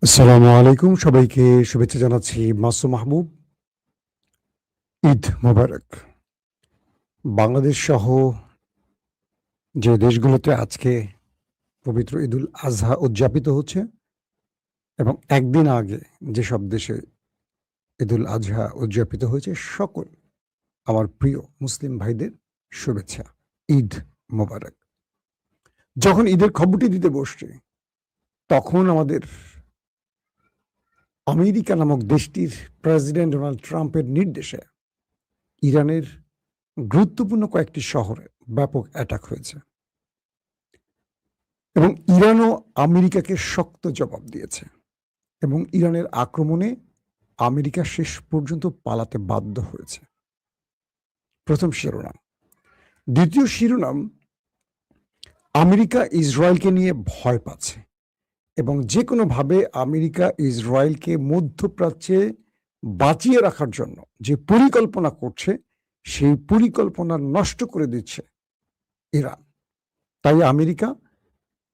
আসসালামু আলাইকুম, সবাইকে শুভেচ্ছা জানাচ্ছি। মাসুম মাহবুব। ঈদ মোবারক। বাংলাদেশ সহ যে দেশগুলোতে আজকে পবিত্র ঈদুল আজহা উদযাপিত হচ্ছে এবং একদিন আগে যেসব দেশে ঈদুল আজহা উদযাপিত হয়েছে, সকল আমার প্রিয় মুসলিম ভাইদের শুভেচ্ছা। ঈদ মোবারক। যখন ঈদের খবরটি দিতে বসছি, তখন আমাদের আমেরিকা নামক দেশটির প্রেসিডেন্ট ডোনাল্ড ট্রাম্পের নির্দেশে ইরানের গুরুত্বপূর্ণ কয়েকটি শহরে ব্যাপক অ্যাটাক হয়েছে এবং ইরানও আমেরিকাকে শক্ত জবাব দিয়েছে এবং ইরানের আক্রমণে আমেরিকা শেষ পর্যন্ত পালাতে বাধ্য হয়েছে। প্রথম শিরোনাম। দ্বিতীয় শিরোনাম, আমেরিকা ইসরায়েলকে নিয়ে ভয় পাচ্ছে এবং যে কোনোভাবে আমেরিকা ইসরায়েলকে মধ্যপ্রাচ্যে বাঁচিয়ে রাখার জন্য যে পরিকল্পনা করছে, সেই পরিকল্পনা নষ্ট করে দিচ্ছে ইরান। তাই আমেরিকা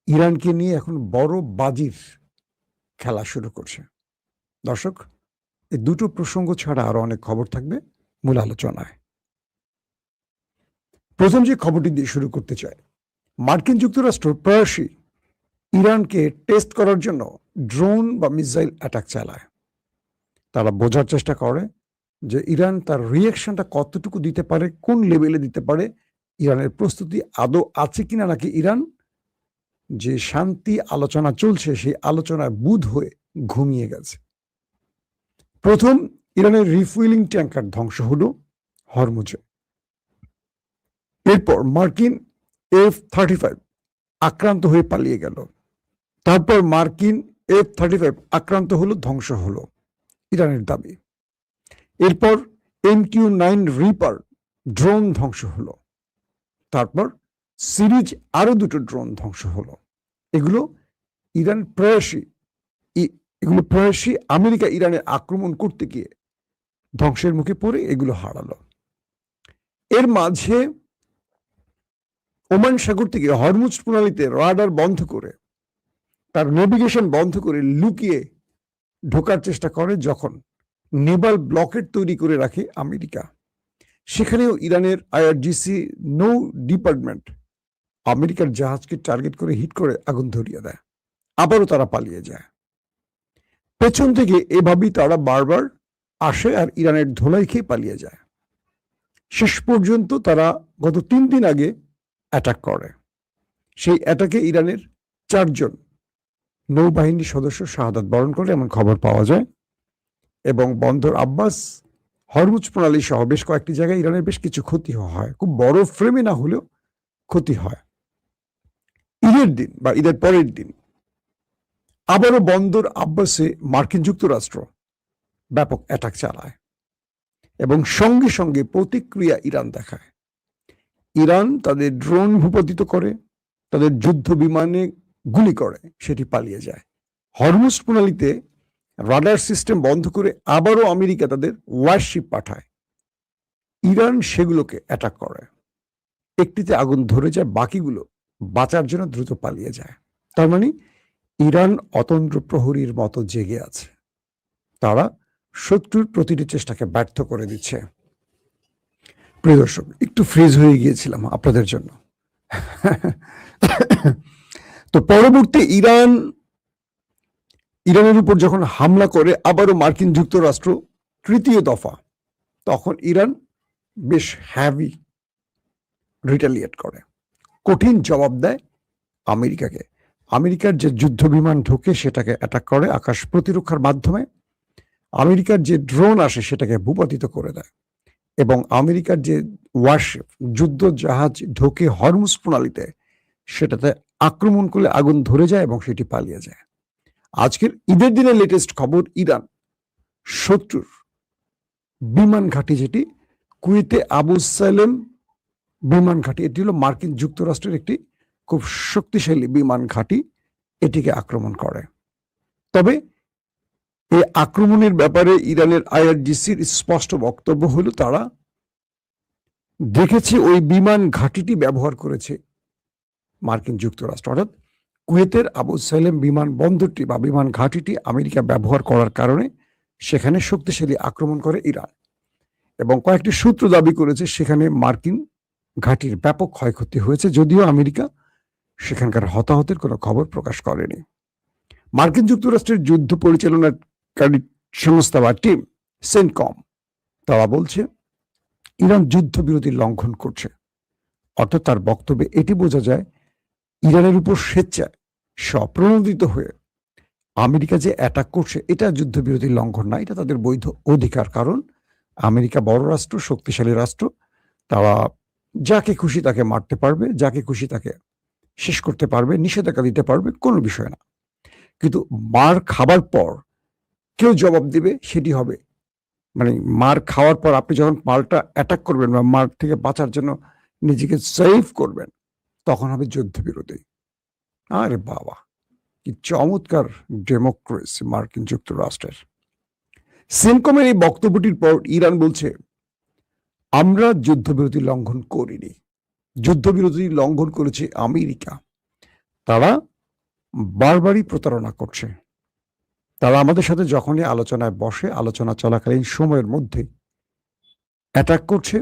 ইরানকে নিয়ে এখন বড় বাজির খেলা শুরু করছে। দর্শক, এই দুটো প্রসঙ্গ ছাড়া আরো অনেক খবর থাকবে মূল আলোচনায়। প্রথম যে খবরটি দিয়ে শুরু করতে চাই, মার্কিন যুক্তরাষ্ট্র প্রায়শই ইরানকে টেস্ট করার জন্য ড্রোন বা মিসাইল অ্যাটাক চালায়। তারা বোঝার চেষ্টা করে যে ইরান তার রিয়াকশনটা কতটুকু দিতে পারে, কোন লেভেলে দিতে পারে, ইরানের প্রস্তুতি আদৌ আছে কিনা, নাকি ইরান যে শান্তি আলোচনা চলছে সেই আলোচনায় বুঁদ হয়ে ঘুমিয়ে গেছে। প্রথম, ইরানের রিফুয়েলিং ট্যাঙ্কার ধ্বংস হলো হরমুজে। এরপর মার্কিন F-35 আক্রান্ত হয়ে পালিয়ে গেল। তারপর মার্কিন F-35 আক্রান্ত হলো, ধ্বংস হলো, ইরানের দাবি। এরপর MQ-9 রিপার ড্রোন ধ্বংস হলো। তারপর সিরিজ আরো দুটো ড্রোন ধ্বংস হলো। এগুলো ইরান প্রায়শই আমেরিকা ইরানে আক্রমণ করতে গিয়ে ধ্বংসের মুখে পড়ে এগুলো হারালো। এর মাঝে ওমান সাগর থেকে হরমুজ প্রণালীতে রাডার বন্ধ করে, তার নেভিগেশন বন্ধ করে লুকিয়ে ঢোকার চেষ্টা করে যখন নেভাল ব্লকেট তৈরি করে রাখে আমেরিকা। সেখানেও ইরানের IRGC নৌ ডিপার্টমেন্ট আমেরিকার জাহাজকে টার্গেট করে হিট করে আগুন ধরিয়ে দেয়। আবারও তারা পালিয়ে যায়। পেছন থেকে এভাবেই তারা বারবার আসে আর ইরানের ধোলাই খেয়ে পালিয়ে যায়। শেষ পর্যন্ত তারা গত 3 দিন আগে অ্যাটাক করে। সেই অ্যাটাকে ইরানের 4 জন নৌবাহিনীর সদস্য শাহাদাত বরণ করে এমন খবর পাওয়া যায় এবং বন্দর আব্বাস, হরমুজ প্রণালী সহ বেশ কয়েকটি জায়গায় ইরানের বেশ কিছু ক্ষতি হয়, খুব বড় ফ্রেমে না হলেও ক্ষতি হয়। ঈদের দিন বা ঈদের পরের দিন আবারও বন্দর আব্বাসে মার্কিন যুক্তরাষ্ট্র ব্যাপক অ্যাটাক চালায় এবং সঙ্গে সঙ্গে প্রতিক্রিয়া ইরান দেখায়। ইরান তাদের ড্রোন ভূপাতিত করে, তাদের যুদ্ধ বিমানে গুলি করে, সেটি পালিয়ে যায়। হরমুজ প্রণালীতে রাডার সিস্টেম বন্ধ করে আবারও আমেরিকা তাদের ওয়ারশিপ পাঠায়। ইরান সেগুলোকে অ্যাটাক করে। একটিতে আগুন ধরে যায়, বাকিগুলো বাঁচার জন্য দ্রুত পালিয়ে যায়। তার মানে ইরান অতন্দ্র প্রহরীর মতো জেগে আছে। তারা শত্রুর প্রতিটি চেষ্টাকে ব্যর্থ করে দিচ্ছে। প্রিয় দর্শক, একটু ফ্রিজ হয়ে গিয়েছিলাম আপনাদের জন্য। তো পরবর্তী ইরানের উপর যখন হামলা করে আবারও মার্কিন যুক্তরাষ্ট্র তৃতীয় দফা, তখন ইরান বেশ হ্যাভি রিটালিয়েট করে, কঠিন জবাব দেয় আমেরিকাকে। আমেরিকার যে যুদ্ধ বিমান ঢোকে সেটাকে অ্যাটাক করে আকাশ প্রতিরক্ষার মাধ্যমে। আমেরিকার যে ড্রোন আসে সেটাকে ভূপাতিত করে দেয় এবং আমেরিকার যে ওয়ারশিপ, যুদ্ধ জাহাজ ঢোকে হরমুজ প্রণালীতে, সেটাতে আক্রমণ করলে আগুন ধরে যায় এবং সেটি পালিয়ে যায়। আজকের ঈদের দিনের লেটেস্ট খবর, ইরান শত্রুর বিমান ঘাঁটি, যেটি কুয়েতে আবু সালেম বিমান ঘাঁটি, এটি হলো মার্কিন যুক্তরাষ্ট্রের একটি খুব শক্তিশালী বিমান ঘাঁটি, এটিকে আক্রমণ করে। তবে এই আক্রমণের ব্যাপারে ইরানের IRGCর স্পষ্ট বক্তব্য হলো তারা দেখেছে ওই বিমান ঘাঁটিটি ব্যবহার করেছে মার্কিন যুক্তরাষ্ট্র, অর্থাৎ কুয়েতের আবু সালেম বিমানবন্দরটি বা বিমান ঘাঁটিটি আমেরিকা ব্যবহার করার কারণে সেখানে শক্তিশালী আক্রমণ করে ইরান, এবং কয়েকটি সূত্র দাবি করেছে সেখানে মার্কিন ঘাঁটির ব্যাপক ক্ষয়ক্ষতি হয়েছে, যদিও আমেরিকা সেখানকার হতাহতের কোনো খবর প্রকাশ করেনি। মার্কিন যুক্তরাষ্ট্রের যুদ্ধ পরিচালনাকারী সংস্থা বা টিম সেন্টকম তারা বলছে ইরান যুদ্ধবিরতি লঙ্ঘন করছে। অর্থাৎ তার বক্তব্যে এটি বোঝা যায় ইরানের উপর স্বেচ্ছায় স্বপ্রণোদিত হয়ে আমেরিকা যে অ্যাটাক করছে এটা যুদ্ধবিরতি লঙ্ঘন না, এটা তাদের বৈধ অধিকার। কারণ আমেরিকা বড় রাষ্ট্র, শক্তিশালী রাষ্ট্র, তারা যাকে খুশি তাকে মারতে পারবে, যাকে খুশি তাকে শেষ করতে পারবে, নিষেধাজ্ঞা দিতে পারবে, কোনো বিষয় না। কিন্তু মার খাবার পর কেউ জবাব দিবে, সেটি হবে মানে মার খাওয়ার পর আপনি যখন পাল্টা অ্যাটাক করবেন বা মার থেকে বাঁচার জন্য নিজেকে সেভ করবেন, তখন হবে যুদ্ধবিরতি। আরে বাবা, কি চমৎকার ডেমোক্রেসি মার্কিন যুক্তরাষ্ট্রের। সেনকমের এই বক্তব্যটির পর ইরান বলছে আমরা যুদ্ধবিরতি লঙ্ঘন করিনি, যুদ্ধবিরতি লঙ্ঘন করেছে আমেরিকা। তারা বারবারই প্রতারণা করছে। তারা আমাদের সাথে যখনই আলোচনায় বসে, আলোচনা চলাকালীন সময়ের মধ্যে অ্যাটাক করছে,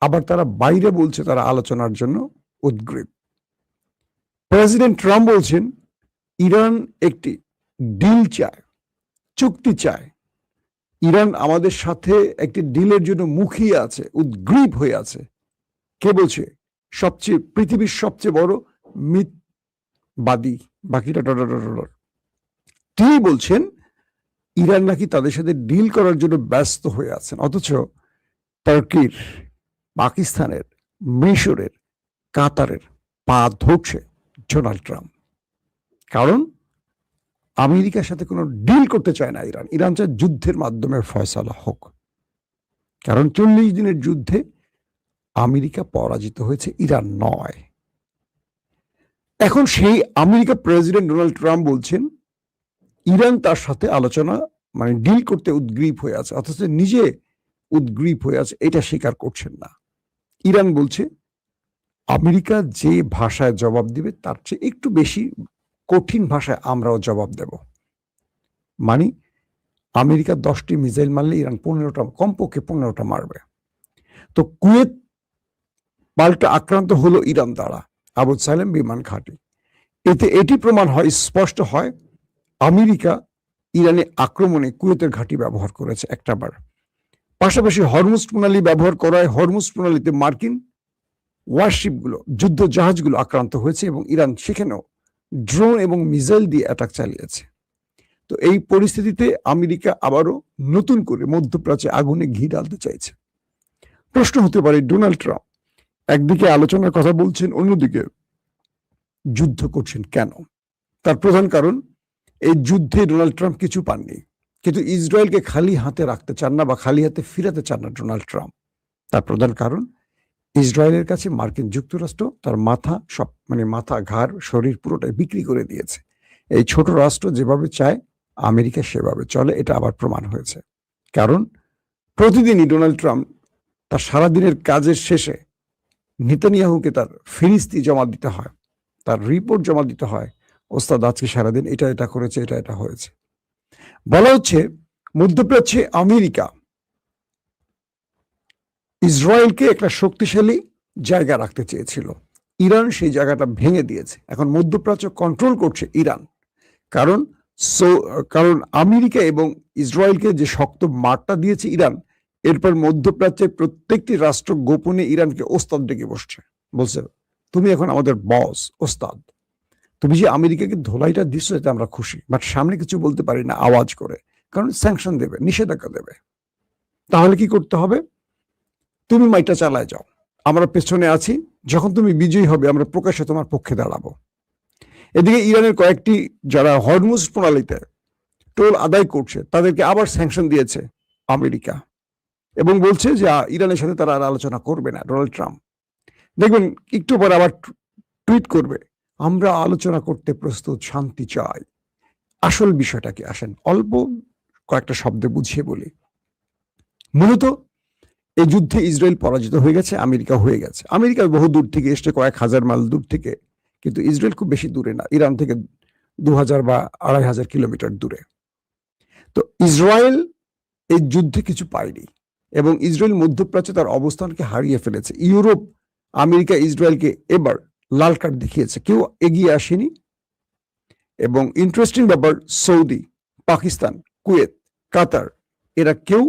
আবার তারা বাইরে বলছে তারা আলোচনার জন্য উদ্গ্রীব। প্রেসিডেন্ট ট্রাম্প বলছেন ইরান একটি ডিল চায়, চুক্তি চায়। ইরান আমাদের সাথে একটি ডিলের জন্য মুখিয়ে আছে, উদ্গ্রীব হয়ে আছে। কে বলছে? পৃথিবীর সবচেয়ে বড় মিথবাদী, বাকিটা তিনি বলছেন ইরান নাকি তাদের সাথে ডিল করার জন্য ব্যস্ত হয়ে আছেন। অথচ তুর্কির, পাকিস্তানের, মিশরের, কাতারের পা ধরছে ডোনাল্ড ট্রাম্প। কারণ আমেরিকার সাথে কোনো ডিল করতে চায় না ইরান। ইরান চায় যুদ্ধের মাধ্যমে ফয়সালা হোক। কারণ 40 দিনের যুদ্ধে আমেরিকা পরাজিত হয়েছে, ইরান নয়। এখন সেই আমেরিকা প্রেসিডেন্ট ডোনাল্ড ট্রাম্প বলছেন ইরান তার সাথে আলোচনা মানে ডিল করতে উদ্গ্রীব হয়ে আছে, অথচ নিজে উদ্গ্রীব হয়ে আছে, এটা স্বীকার করছেন না। ইরান বলছে আমেরিকা যে ভাষায় জবাব দিবে তার চেয়ে একটু বেশি কঠিন ভাষায় আমরাও জবাব দেব। মানে আমেরিকা 10টি মিসাইল মারলে ইরান 15টা, কমপক্ষে 15টা মারবে। তো কুয়েত পাল্টা আক্রান্ত হলো ইরান দ্বারা, আবু সালেম বিমান ঘাঁটি। এতে এটি প্রমাণ হয়, স্পষ্ট হয় আমেরিকা ইরানে আক্রমণে কুয়েতের ঘাঁটি ব্যবহার করেছে একটাবার। পাশাপাশি হরমুজ প্রণালী ব্যবহার করায় হরমুজ প্রণালীতে মার্কিন ওয়ারশিপগুলো, যুদ্ধ জাহাজগুলো আক্রান্ত হয়েছে এবং ইরান সেখানেও ড্রোন এবং মিসাইল দিয়ে অ্যাটাক চালিয়েছে। তো এই পরিস্থিতিতে আমেরিকা আবারও নতুন করে মধ্যপ্রাচ্যে আগুনে ঘি ঢালতে চাইছে। প্রশ্ন হতে পারে ডোনাল্ড ট্রাম্প একদিকে আলোচনার কথা বলছেন, অন্যদিকে যুদ্ধ করছেন কেন? তার প্রধান কারণ এই যুদ্ধে ডোনাল্ড ট্রাম্প কিছু পাননি, কিন্তু ইসরায়েলকে খালি হাতে রাখতে চান না বা খালি হাতে ফিরাতে চান না ডোনাল্ড ট্রাম্প। তার প্রধান কারণ ইসরায়েলের কাছে মার্কিন যুক্তরাষ্ট্র তার মাথা, সব মানে মাথা, ঘাড়, শরীর পুরোটাই বিক্রি করে দিয়েছে। এই ছোট রাষ্ট্র যেভাবে চায় আমেরিকা সেভাবে চলে, এটা আবার প্রমাণ হয়েছে। কারণ প্রতিদিনই ডোনাল্ড ট্রাম্প তার সারাদিনের কাজের শেষে নেতানিয়াহুকে তার ফিরিস্তি জমা দিতে হয়, তার রিপোর্ট জমা দিতে হয়, ওস্তাদ আজকে সারাদিন এটা এটা করেছে, এটা এটা হয়েছে। বলা হচ্ছে মধ্যপ্রাচ্যে আমেরিকা ইসরায়েলকে একটা শক্তিশালী জায়গা রাখতে চেয়েছিল, ইরান সেই জায়গাটা ভেঙে দিয়েছে। এখন মধ্যপ্রাচ্য কন্ট্রোল করছে ইরান। কারণ আমেরিকা এবং ইসরায়েলকে যে শক্ত মারটা দিয়েছে ইরান, এরপর মধ্যপ্রাচ্যের প্রত্যেকটি রাষ্ট্র গোপনে ইরানকে ওস্তাদ ডেকে বসছে, বলছে তুমি এখন আমাদের বস, ওস্তাদ। তুমি যে আমেরিকাকে ধোলাইটা দিচ্ছ এতে আমরা খুশি, বাট সামনে কিছু বলতে পারি না আওয়াজ করে, কারণ স্যাংশন দেবে, নিষেধাজ্ঞা দেবে। তাহলে কি করতে হবে? তুমি মাইটা চালায় যাও, আমরা পেছনে আছি, যখন তুমি বিজয়ী হবে আমরা প্রকাশ্যে তোমার পক্ষে দাঁড়াবো। এদিকে ইরানের কয়েকটি যারা হরমুজ প্রণালীতে টোল আদায় করছে তাদেরকে আবার স্যাংশন দিয়েছে আমেরিকা এবং বলছে যে ইরানের সাথে তারা আর আলোচনা করবে না। ডোনাল্ড ট্রাম্প দেখবেন একটু পরে আবার টুইট করবে আমরা আলোচনা করতে প্রস্তুত, শান্তি চাই। আসল বিষয়টা কি আসেন অল্প কয়েকটা শব্দে বুঝিয়ে বলি। মূলত এই যুদ্ধে ইসরায়েল পরাজিত হয়ে গেছে, আমেরিকা হয়ে গেছে। আমেরিকা বহু দূর থেকে এসছে, কয়েক হাজার মাইল দূর থেকে কিন্তু ইসরায়েল খুব বেশি দূরে না, ইরান থেকে 2000 বা 2500 কিলোমিটার দূরে। তো ইসরায়েল এই যুদ্ধে কিছু পায়নি এবং ইসরায়েল মধ্যপ্রাচ্যে তার অবস্থানকে হারিয়ে ফেলেছে। ইউরোপ, আমেরিকা ইসরায়েলকে এবার লাল কার্ড দেখিয়েছে, কেউ এগিয়ে আসেনি। এবং ইন্টারেস্টিং ব্যাপার, সৌদি, পাকিস্তান, কুয়েত, কাতার, এরা কেউ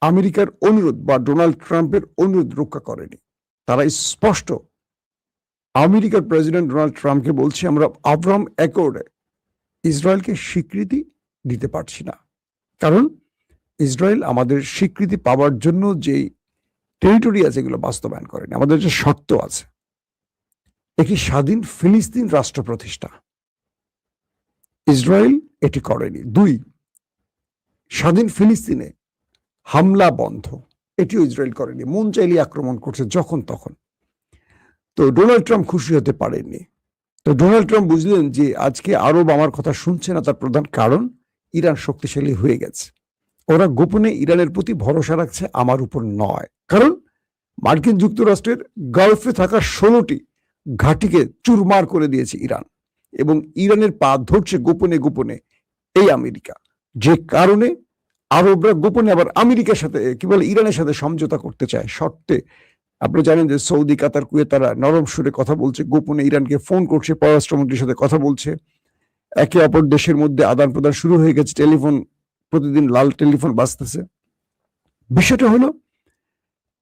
আমেরিকার অনুরোধ বা ডোনাল্ড ট্রাম্পের অনুরোধ রক্ষা করেনি। তারা স্পষ্ট আমেরিকার প্রেসিডেন্ট ডোনাল্ড ট্রাম্পকে বলছে, আমরা আব্রাহাম অ্যাকর্ডে ইসরায়েলকে স্বীকৃতি দিতে পারছি না, কারণ ইসরায়েল আমাদের স্বীকৃতি পাওয়ার জন্য যে টেরিটরি আছে এগুলো বাস্তবায়ন করেনি। আমাদের যে শর্ত আছে, একটি স্বাধীন ফিলিস্তিন রাষ্ট্র প্রতিষ্ঠা, ইসরায়েল এটি করেনি। 2, স্বাধীন ফিলিস্তিনে হামলা বন্ধ, এটিও ইসরায়েল করেনি, মন চাইলে আক্রমণ করছে যখন তখন। তো ডোনাল্ড ট্রাম্প খুশি হতে পারেননি। তো ডোনাল্ড ট্রাম্প বুঝলেন যে আজকে আরব আমার কথা শুনছে না, তার প্রধান কারণ ইরান শক্তিশালী হয়ে গেছে। ওরা গোপনে ইরানের প্রতি ভরসা রাখছে, আমার উপর নয়। কারণ মার্কিন যুক্তরাষ্ট্রের গালফে থাকা 16টি ঘাঁটিকে চুরমার করে দিয়েছে ইরান, এবং ইরানের পা ধরছে গোপনে গোপনে এই আমেরিকা, যে কারণে আরবরা গোপনে আবার আমেরিকার সাথে কি বলে ইরানের সাথে সমঝোতা করতে চায় শর্তে। আপনি জানেন যে সৌদি, কাতার, কুয়েত তারা নরম সুরে কথা বলছে, গোপনে ইরানকে ফোন করছে, পররাষ্ট্রমন্ত্রীর সাথে কথা বলছে, একে অপর দেশের মধ্যে আদান প্রদান শুরু হয়ে গেছে, টেলিফোন প্রতিদিন লাল টেলিফোন বাজতেছে। বিষয়টা হলো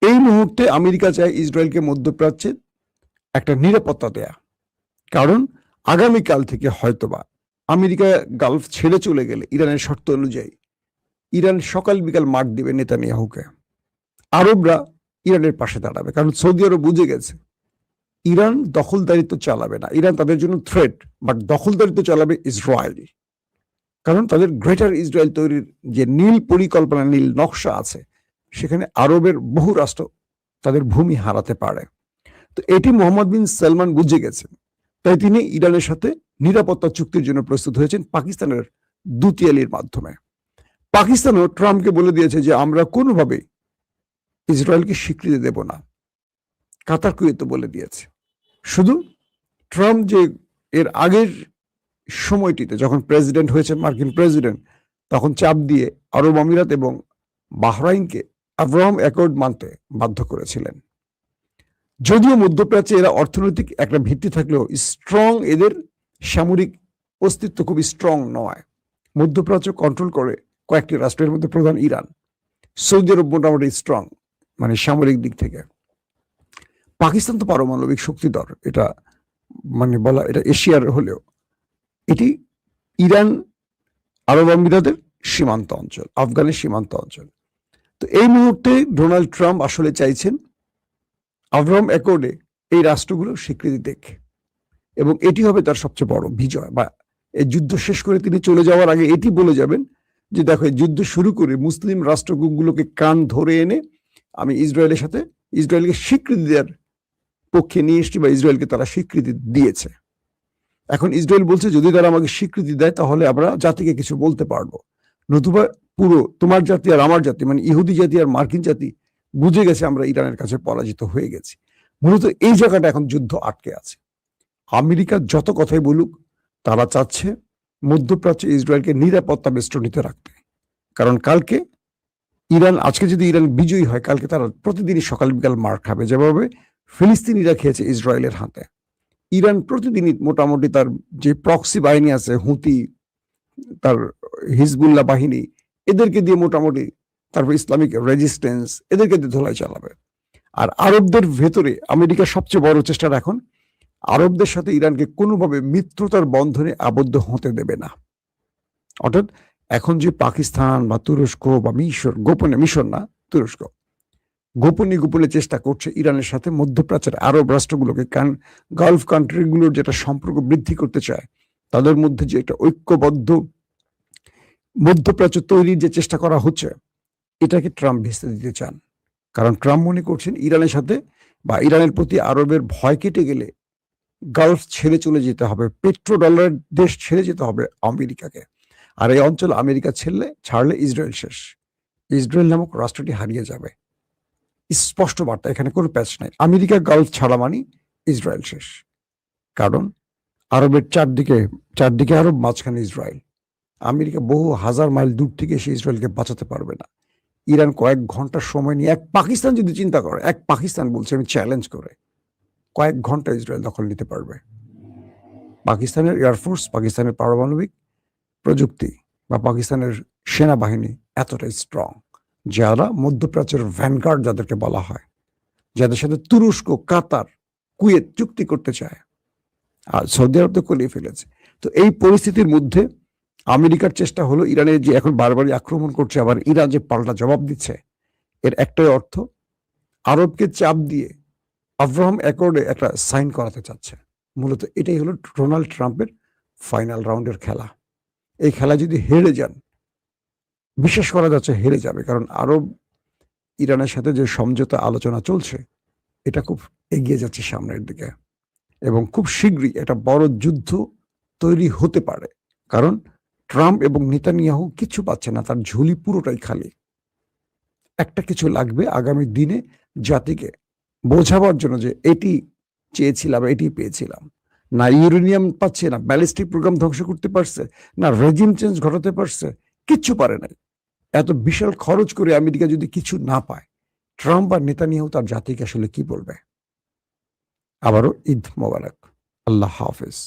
এই মুহূর্তে আমেরিকা চায় ইসরায়েলকে মধ্যপ্রাচ্যে একটা নিরাপত্তা দেয়া, কারণ আগামীকাল থেকে হয়তোবা আমেরিকা গালফ ছেড়ে চলে গেলে ইরানের শর্ত অনুযায়ী ইরান সকাল বিকাল মার দিবে নেতানিয়াহুকে। আরবরা ইরানের পাশে দাঁড়াবে, কারণ সৌদি আরব বুঝে গেছে ইরান দখলদারিত্ব চালাবে না, ইরান তাদের জন্য থ্রেট, বাট দখলদারিত্ব চালাবে ইসরায়েল। কারণ তাদের গ্রেটার ইসরায়েল তৈরির যে নীল পরিকল্পনা, নীল নকশা আছে, সেখানে আরবের বহু রাষ্ট্র তাদের ভূমি হারাতে পারে। তো এটি মোহাম্মদ বিন সালমান বুঝে গেছেন, তাই তিনি ইরানের সাথে নিরাপত্তা চুক্তির জন্য প্রস্তুত হয়েছেন পাকিস্তানের দুতিয়ালির মাধ্যমে। পাকিস্তানও ট্রাম্পকে বলে দিয়েছে যে আমরা কোনোভাবেই ইসরায়েলকে স্বীকৃতি দেব না। কাতার, কুয়েত বলে দিয়েছে। শুধু ট্রাম্প যে এর আগের সময়টিতে যখন প্রেসিডেন্ট হয়েছেন মার্কিন প্রেসিডেন্ট, তখন চাপ দিয়ে আরব আমিরাত এবং বাহরাইনকে আব্রাহাম অ্যাকর্ড মানতে বাধ্য করেছিলেন। যদিও মধ্যপ্রাচ্যে এরা অর্থনৈতিক একটা ভিত্তি থাকলেও স্ট্রং, এদের সামরিক অস্তিত্ব খুব স্ট্রং নয়। মধ্যপ্রাচ্য কন্ট্রোল করে কয়েকটি রাষ্ট্রের মধ্যে প্রধান ইরান, সৌদি আরব মোটামুটি স্ট্রং মানে সামরিক দিক থেকে। পাকিস্তান তো পারমাণবিক শক্তিধর, এটা মানে বলা, এটা এশিয়ার হলেও এটি ইরান আরব আমিরাতের সীমান্ত অঞ্চল, আফগানের সীমান্ত অঞ্চল। তো এই মুহূর্তে ডোনাল্ড ট্রাম্প আসলে চাইছেন আব্রাহাম অ্যাকর্ডে এই রাষ্ট্রগুলো স্বীকৃতি দেখে, এবং এটি হবে তার সবচেয়ে বড় বিজয়। বা এই যুদ্ধ শেষ করে তিনি চলে যাওয়ার আগে এটি বলে যাবেন যে দেখো, এই যুদ্ধ শুরু করে মুসলিম রাষ্ট্রগুলোকে কান ধরে এনে আমি ইসরায়েলের সাথে ইসরায়েলকে স্বীকৃতি দেওয়ার পক্ষে নিয়ে এসছি, বা ইসরায়েলকে তারা স্বীকৃতি দিয়েছে। এখন ইসরায়েল বলছে যদি তারা আমাকে স্বীকৃতি দেয় তাহলে আমরা জাতিকে কিছু বলতে পারবো, নতুবা পুরো তোমার জাতি আর আমার জাতি মানে ইহুদি জাতি আর মার্কিন জাতি বুঝে গেছে আমরা ইরানের কাছে পরাজিত হয়ে গেছি। মূলত এই জায়গাটা এখন যুদ্ধ আটকে আছে। আমেরিকা যত কথাই বলুক, তারা চাচ্ছে মধ্যপ্রাচ্যে ইসরায়েলকে নিরাপত্তা বেষ্টনীতে রাখতে। কারণ কালকে ইরান, আজকে যদি ইরান বিজয়ী হয়, কালকে তারা প্রতিদিনই সকাল বিকাল মার খাবে, যেভাবে ফিলিস্তিনিরা খেয়েছে ইসরায়েলের হাতে। ইরান প্রতিদিনই মোটামুটি তার যে প্রক্সি বাহিনী আছে, হুতি, তার হিজবুল্লাহ বাহিনী, এদেরকে দিয়ে মোটামুটি, তারপর ইসলামিক রেজিস্ট্যান্স, এদেরকে দিয়ে ধোলাই চালাবে। আর আরবদের ভেতরে আমেরিকার সবচেয়ে বড় চেষ্টা এখন আরবদের সাথে ইরানকে কোনোভাবে মিত্রতার বন্ধনে আবদ্ধ হতে দেবে না। অর্থাৎ এখন যে পাকিস্তান বা তুরস্ক বা মিশর, গোপনে, মিশর না তুরস্ক, গোপনে গোপনে চেষ্টা করছে ইরানের সাথে মধ্যপ্রাচ্যের আরব রাষ্ট্রগুলোকে, গালফ কান্ট্রিগুলোর যেটা সম্পর্ক বৃদ্ধি করতে চায়, তাদের মধ্যে যে একটা ঐক্যবদ্ধ মধ্যপ্রাচ্য তৈরির যে চেষ্টা করা হচ্ছে, এটাকে ট্রাম্প ভেস্তে দিতে চান। কারণ ট্রাম্প মনে করছেন ইরানের সাথে বা ইরানের প্রতি আরবের ভয় কেটে গেলে গালফ ছেড়ে চলে যেতে হবে, পেট্রো ডলারের দেশ ছেড়ে যেতে হবে আমেরিকাকে। আর এই অঞ্চল আমেরিকা ছাড়লে ইসরায়েল শেষ, ইসরায়েল নামক রাষ্ট্রটি হারিয়ে যাবে। স্পষ্ট বার্তা, এখানে কোনো প্যাচ নাই। আমেরিকা গালফ ছাড়া মানে ইসরায়েল শেষ। কারণ আরবের চারদিকে আরব, মাঝখানে ইসরায়েল। আমেরিকা বহু হাজার মাইল দূর থেকে এসে ইসরায়েলকে বাঁচাতে পারবে না। ইরান কয়েক ঘন্টার সময় নিয়ে, এক পাকিস্তান যদি চিন্তা করে, এক পাকিস্তান বলছে আমি চ্যালেঞ্জ করে, কয়েক ঘন্টা ইসরায়েল দখল নিতে পারবে। পাকিস্তানের এয়ারফোর্স, পাকিস্তানের পারমাণবিক প্রযুক্তি বা পাকিস্তানের সেনাবাহিনী এতটাই স্ট্রং, যারা মধ্যপ্রাচ্যের ভ্যানগার্ড যাদেরকে বলা হয়, যাদের সাথে তুরস্ক, কাতার, কুয়েত চুক্তি করতে চায়, আর সৌদি আরব তো করিয়ে ফেলেছে। তো এই পরিস্থিতির মধ্যে আমেরিকার চেষ্টা হলো ইরানের যে এখন বারবারই আক্রমণ করছে, আবার ইরান যে পাল্টা জবাব দিচ্ছে, এর একটাই অর্থ, আরবকে চাপ দিয়ে আব্রাহাম অ্যাকর্ডে একটা সাইন করাতে চাচ্ছে। মূলত এটাই হলো ডোনাল্ড ট্রাম্পের ফাইনাল রাউন্ডের খেলা। এই খেলা যদি হেরে যান, বিশ্বাস করা যাচ্ছে হেরে যাবে, কারণ আরব ইরানের সাথে যে সমঝোতা আলোচনা চলছে, এটা খুব এগিয়ে যাচ্ছে সামনের দিকে, এবং খুব শীঘ্রই একটা বড় যুদ্ধ তৈরি হতে পারে। কারণ ট্রাম্প এবং নেতানিয়াহু কিছু পাচ্ছে না, তার ঝুলি পুরোটাই খালি। একটা কিছু লাগবে আগামী দিনে জাতিকে বোঝাবার জন্য যে এটি চেয়েছিলাম, এটি পেয়েছিলাম। না ইউরেনিয়াম পাচ্ছে, না ব্যালিস্টিক প্রোগ্রাম ধ্বংস করতে পারছে, না রেজিম চেঞ্জ ঘটাতে পারছে, কিচ্ছু পারে নাই। এত বিশাল খরচ করে আমেরিকা যদি কিছু না পায়, ট্রাম্প আর নেতানিয়াহু তার জাতিকে আসলে কি বলবে? আবারও ঈদ মোবারক। আল্লাহ হাফেজ।